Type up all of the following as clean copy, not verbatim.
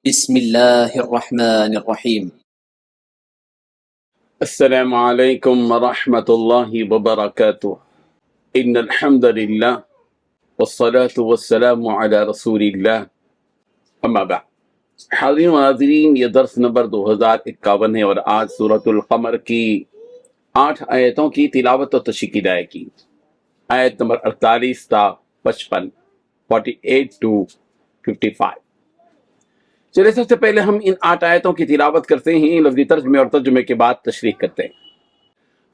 بسم الله الرحمن الرحيم. السلام علیکم ورحمۃ اللہ وبرکاتہ۔ ان الحمد للہ والصلاة والسلام علی رسول اللہ، اما بعد۔ حاضرین و ناظرین، یہ درس نمبر 2051 ہے اور آج سورۃ القمر کی 8 آیتوں کی تلاوت و تشریح کی جائے گی۔ آیت نمبر 48 تا 55، 48 to 55۔ چلے سب سے پہلے ہم ان 8 آیتوں کی تلاوت کرتے ہیں، لفظی ترجمے اور ترجمے کے بعد تشریح کرتے ہیں۔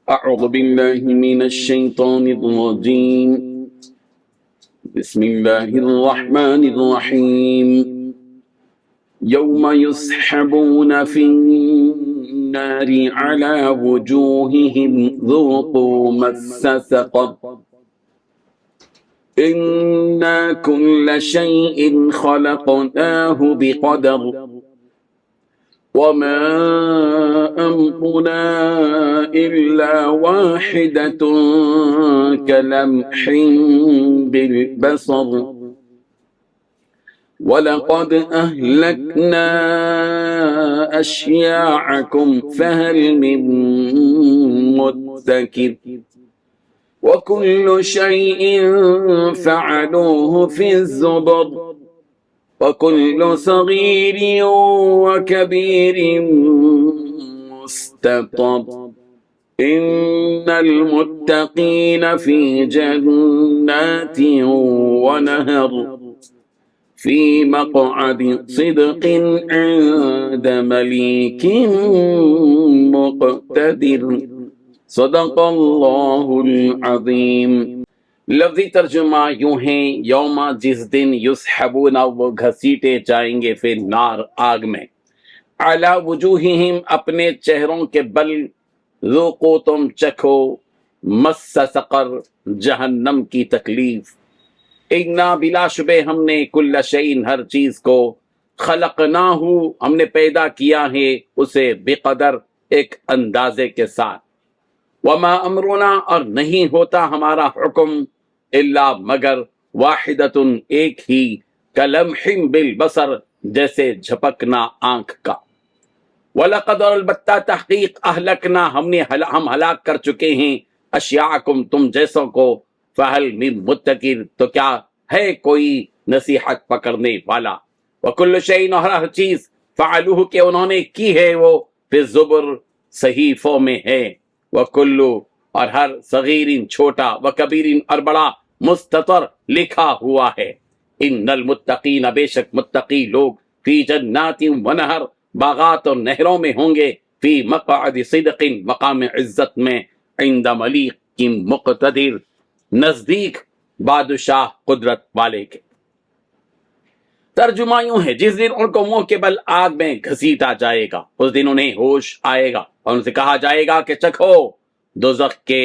اعوذ باللہ من الشیطان الرجیم، بسم اللہ الرحمن الرحیم۔ یوم یسحبون فی النار علی وجوہہم ذوقوا مس سقر انا کل شیء خلقناہ بقدر وما أمرنا إلا واحدة كلمح بالبصر ولقد أهلكنا أشياعكم فهل من مدكر وكل شيء فعلوه في الزبر وَكُلُّ صَغِيرٍ وَكَبِيرٍ مُسْتَطَرٍ إِنَّ الْمُتَّقِينَ فِي جَنَّاتٍ وَنَهَرٍ فِي مَقْعَدِ صِدْقٍ عِندَ مَلِيكٍ مُقْتَدِرٍ۔ صدق اللہ العظیم۔ لفظی ترجمہ یوں ہیں، یوم جس دن یسحبون وہ گھسیٹے جائیں گے فی النار آگ میں، علی وجوہہم اپنے چہروں کے بل، ذوقو تم چکھو، مس سقر جہنم کی تکلیف، انا بلا شبہ ہم نے کل شیء ہر چیز کو، خلقناہ ہم نے پیدا کیا ہے اسے، بقدر ایک اندازے کے ساتھ، وما امرنا اور نہیں ہوتا ہمارا حکم، الا مگر، واحدۃ ایک ہی، کلمح بالبصر جیسے جھپکنا آنکھ کا، وَلَقَدْ اور البتہ تحقیق، اہلکنا ہم ہلاک کر چکے ہیں، اشیاءکم تم جیسوں کو، فہل من مدکر تو کیا ہے کوئی نصیحت پکڑنے والا، وکل شیء اور ہر چیز، فعلوہ کہ انہوں نے کی ہے وہ، فی الزبر صحیفوں میں ہے، وکلو اور ہر صغیرین چھوٹا، وکبیرین اور بڑا، مستطر لکھا ہوا ہے۔ ان المتقین بے شک متقی لوگ، فی جنات ونہر باغات اور نہروں میں ہوں گے، فی مقعد صدق مقام عزت میں، عند ملیک مقتدر نزدیک بادشاہ قدرت والے کے۔ ترجمہ یوں ہے، جس دن ان کو منہ کے بل آگ میں گھسیٹا جائے گا، اس دن انہیں ہوش آئے گا اور ان سے کہا جائے گا کہ چکھو دوزخ کے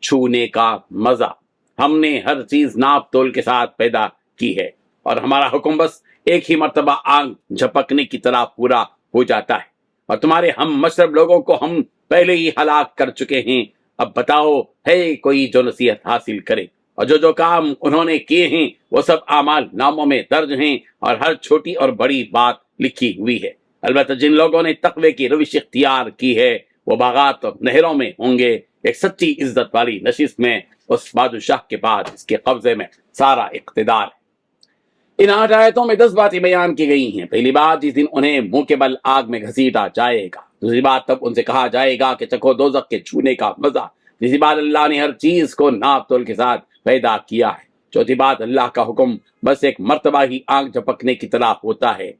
چھونے کا مزہ، ہم نے ہر چیز ناپ تول کے ساتھ پیدا کی ہے اور ہمارا حکم بس ایک ہی مرتبہ آگ جھپکنے کی طرح پورا ہو جاتا ہے، اور تمہارے ہم مشرب لوگوں کو ہم پہلے ہی ہلاک کر چکے ہیں، اب بتاؤ ہے کوئی جو نصیحت حاصل کرے، اور جو کام انہوں نے کیے ہیں وہ سب اعمال ناموں میں درج ہیں اور ہر چھوٹی اور بڑی بات لکھی ہوئی ہے۔ البتہ جن لوگوں نے تقوی کی روش اختیار کی ہے وہ باغات اور نہروں میں ہوں گے، ایک سچی عزت والی نشست میں، اس بادشاہ کے بعد اس کے قبضے میں سارا اقتدار ہے۔ ان 8 آیتوں میں 10 باتیں بیان کی گئی ہیں۔ پہلی بات، جس دن انہیں منہ کے بل آگ میں گھسیٹا جائے گا۔ دوسری بات، تب ان سے کہا جائے گا کہ چکھو دوزخ کے چھونے کا مزہ۔ تیسری بات، اللہ نے ہر چیز کو ناپ تول کے ساتھ پیدا کیا ہے۔ چوتھی بات، اللہ کا حکم بس ایک مرتبہ ہی آگ جھپکنے کی طرح ہوتا ہے۔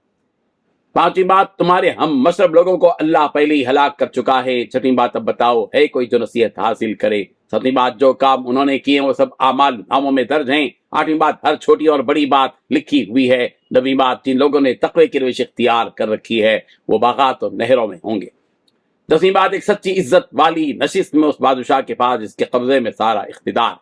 پانچویں بات، تمہارے ہم مشرب لوگوں کو اللہ پہلے ہی ہلاک کر چکا ہے۔ چھٹویں بات، اب بتاؤ ہے کوئی جو نصیحت حاصل کرے۔ ساتویں بات، جو کام انہوں نے کیے وہ سب اعمال ناموں میں درج ہیں۔ آٹھویں بات، ہر چھوٹی اور بڑی بات لکھی ہوئی ہے۔ نویں بات، جن لوگوں نے تقوی کی روش اختیار کر رکھی ہے وہ باغات اور نہروں میں ہوں گے۔ 10ویں بات، ایک سچی عزت والی نشست میں اس بادشاہ کے پاس جس کے قبضے میں سارا اقتدار۔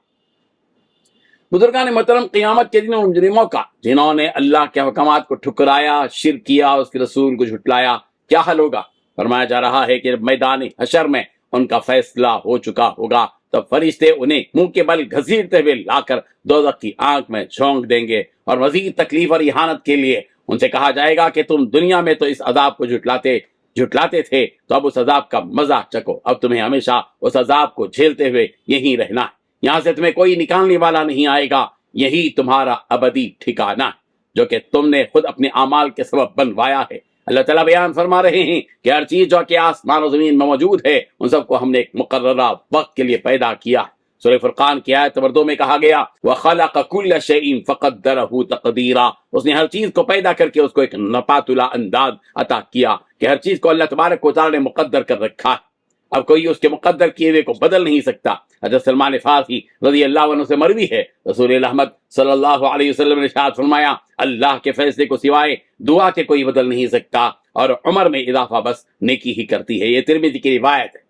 بزرگان محترم، قیامت کے دن ان مجرموں کا جنہوں نے اللہ کے حکمات کو ٹھکرایا، شرک کیا، اس کے رسول کو جھٹلایا، کیا حل ہوگا؟ فرمایا جا رہا ہے کہ جب میدان حشر میں ان کا فیصلہ ہو چکا ہوگا تب فرشتے انہیں منہ کے بل گھسیٹتے ہوئے لا کر دوزخ کی آنکھ میں جھونک دیں گے اور مزید تکلیف اور اہانت کے لیے ان سے کہا جائے گا کہ تم دنیا میں تو اس عذاب کو جھٹلاتے تھے، تو اب اس عذاب کا مزہ چکھو، اب تمہیں ہمیشہ اس عذاب کو جھیلتے ہوئے یہیں رہنا ہے، یہاں سے تمہیں کوئی نکالنے والا نہیں آئے گا، یہی تمہارا ابدی ٹھکانہ ہے جو کہ تم نے خود اپنے اعمال کے سبب بنوایا ہے۔ اللہ تعالیٰ بیان فرما رہے ہیں کہ ہر چیز جو کہ آسمان و زمین میں موجود ہے ان سب کو ہم نے ایک مقررہ وقت کے لیے پیدا کیا ہے۔ سورہ فرقان کی آیت نمبر 2 میں کہا گیا وَخَلَقَ كُلَّ شَيْءٍ فَقَدَّرَهُ تَقْدِيرًا، اس نے ہر چیز کو پیدا کر کے اس کو ایک نپاتلا انداز عطا کیا کہ ہر چیز کو اللہ تبارک و تعالیٰ نے مقدر کر رکھا ہے، اب کوئی اس کے مقدر کیے ہوئے کو بدل نہیں سکتا۔ حضرت سلمان فارسی رضی اللہ عنہ سے مروی ہے، رسول اللہ صلی اللہ علیہ وسلم نے ارشاد فرمایا اللہ کے فیصلے کو سوائے دعا کے کوئی بدل نہیں سکتا، اور عمر میں اضافہ بس نیکی ہی کرتی ہے۔ یہ ترمذی کی روایت ہے۔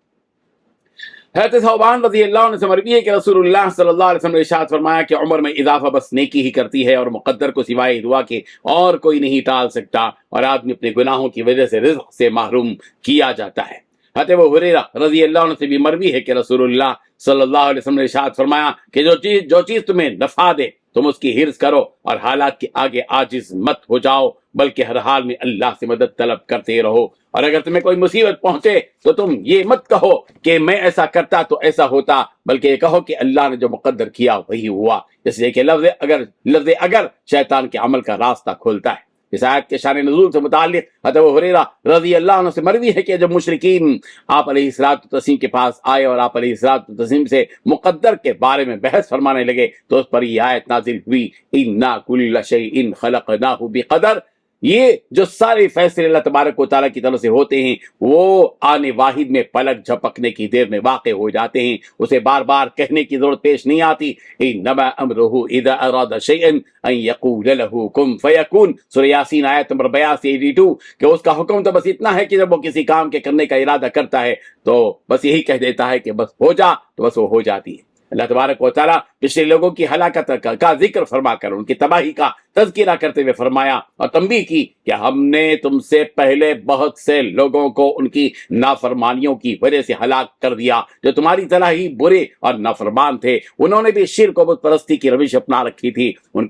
حضرت ثوبان رضی اللہ عنہ سے مروی ہے کہ رسول اللہ صلی اللہ علیہ وسلم نے ارشاد فرمایا کہ عمر میں اضافہ بس نیکی ہی کرتی ہے، اور مقدر کو سوائے دعا کے اور کوئی نہیں ٹال سکتا، اور آدمی اپنے گناہوں کی وجہ سے رزق سے محروم کیا جاتا ہے۔ حضرت ابو ہریرہ رضی اللہ عنہ سے بھی مروی ہے کہ رسول اللہ صلی اللہ علیہ وسلم نے ارشاد فرمایا کہ جو چیز تمہیں نفع دے تم اس کی حرص کرو، اور حالات کے آگے عاجز مت ہو جاؤ، بلکہ ہر حال میں اللہ سے مدد طلب کرتے رہو، اور اگر تمہیں کوئی مصیبت پہنچے تو تم یہ مت کہو کہ میں ایسا کرتا تو ایسا ہوتا، بلکہ یہ کہو کہ اللہ نے جو مقدر کیا وہی ہوا، اس لیے کہ لفظ اگر شیطان کے عمل کا راستہ کھولتا ہے۔ اس آیت کے شان نزول سے متعلق حضرت ابو ہریرہ رضی اللہ عنہ سے مروی ہے کہ جب مشرکین آپ علیہ الصلوۃ والتسلیم کے پاس آئے اور آپ علیہ الصلوۃ والتسلیم سے مقدر کے بارے میں بحث فرمانے لگے تو اس پر یہ آیت نازل ہوئی اِنَّا كُلَّ شَيْءٍ خَلَقْنَاهُ بِقَدَرٍ، یہ جو سارے فیصلے اللہ تبارک و تعالیٰ کی طرف سے ہوتے ہیں وہ آنے واحد میں پلک جھپکنے کی دیر میں واقع ہو جاتے ہیں، اسے بار بار کہنے کی ضرورت پیش نہیں آتی۔ انما امرہ اذا اراد شیئا ان یقول له کن فیکون، سورہ یاسین آیت نمبر 82 کہ اس کا حکم تو بس اتنا ہے کہ جب وہ کسی کام کے کرنے کا ارادہ کرتا ہے تو بس یہی کہہ دیتا ہے کہ بس ہو جا، تو بس وہ ہو جاتی ہے۔ اللہ تبارک و تعالیٰ پچھلے لوگوں کی ہلاکت کا ذکر فرما کر ان کی تباہی کا تذکرہ کرتے ہوئے فرمایا اور تنبیہ کی کہ ہم نے تم سے پہلے بہت سے لوگوں کو ان کی نافرمانیوں کی وجہ سے ہلاک کر دیا جو تمہاری طرح ہی برے اور نافرمان تھے، انہوں نے بھی شرک و بت پرستی کی روش اپنا رکھی تھی، ان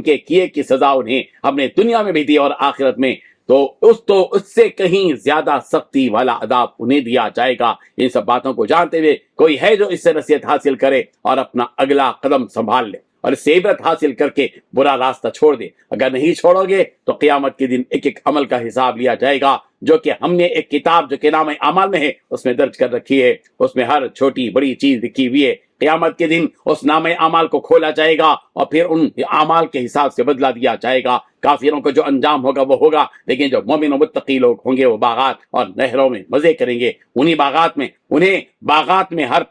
کے کیے کی سزا انہیں ہم نے دنیا میں بھی دی اور آخرت میں تو اس سے کہیں زیادہ سختی والا عذاب انہیں دیا جائے گا۔ ان سب باتوں کو جانتے ہوئے کوئی ہے جو اس سے نصیحت حاصل کرے اور اپنا اگلا قدم سنبھال لے اور اس سے عبرت حاصل کر کے برا راستہ چھوڑ دے، اگر نہیں چھوڑو گے تو قیامت کے دن ایک ایک عمل کا حساب لیا جائے گا جو کہ ہم نے ایک کتاب جو کہ نام اعمال میں ہے اس میں درج کر رکھی ہے، اس میں ہر چھوٹی بڑی چیز لکھی ہوئی ہے۔ قیامت کے دن اس نام اعمال کو کھولا جائے گا اور پھر ان اعمال کے حساب سے بدلہ دیا جائے گا۔ کافروں کو جو انجام ہوگا وہ ہوگا، لیکن جو مومن و متقی لوگ ہوں گے وہ باغات اور نہروں میں مزے کریں گے، انہیں باغات میں ہر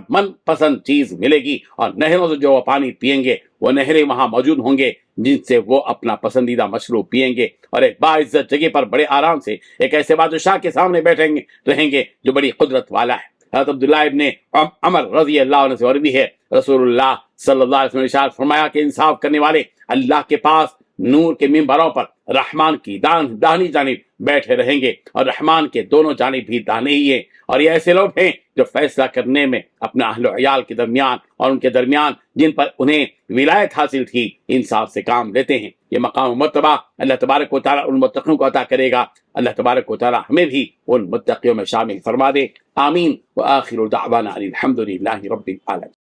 من پسند چیز ملے گی، اور نہروں سے جو وہ پانی پئیں گے وہ نہریں وہاں موجود ہوں گے جن سے وہ اپنا پسندیدہ مشروب پئیں گے، اور ایک باعزت جگہ پر بڑے آرام سے ایک ایسے بادشاہ کے سامنے رہیں گے جو بڑی قدرت والا ہے۔ حضرت عبداللہ ابن عمر رضی اللہ عنہ سے مروی ہے رسول اللہ صلی اللہ علیہ وسلم نے ارشاد فرمایا کہ انصاف کرنے والے اللہ کے پاس نور کے ممبروں پر رحمان کی داہنی جانب بیٹھے رہیں گے، اور رحمان کے دونوں جانب بھی داہنے ہی ہیں، اور یہ ایسے لوگ ہیں جو فیصلہ کرنے میں اپنا اہل و عیال کے درمیان اور ان کے درمیان جن پر انہیں ولایت حاصل تھی انصاف سے کام لیتے ہیں۔ یہ مقام و مرتبہ اللہ تبارک و تعالیٰ ان متقیوں کو عطا کرے گا۔ اللہ تبارک و تعالیٰ ہمیں بھی ان متقیوں میں شامل فرما دے، آمین۔ وآخر دعوانا الحمد للہ رب العالمین۔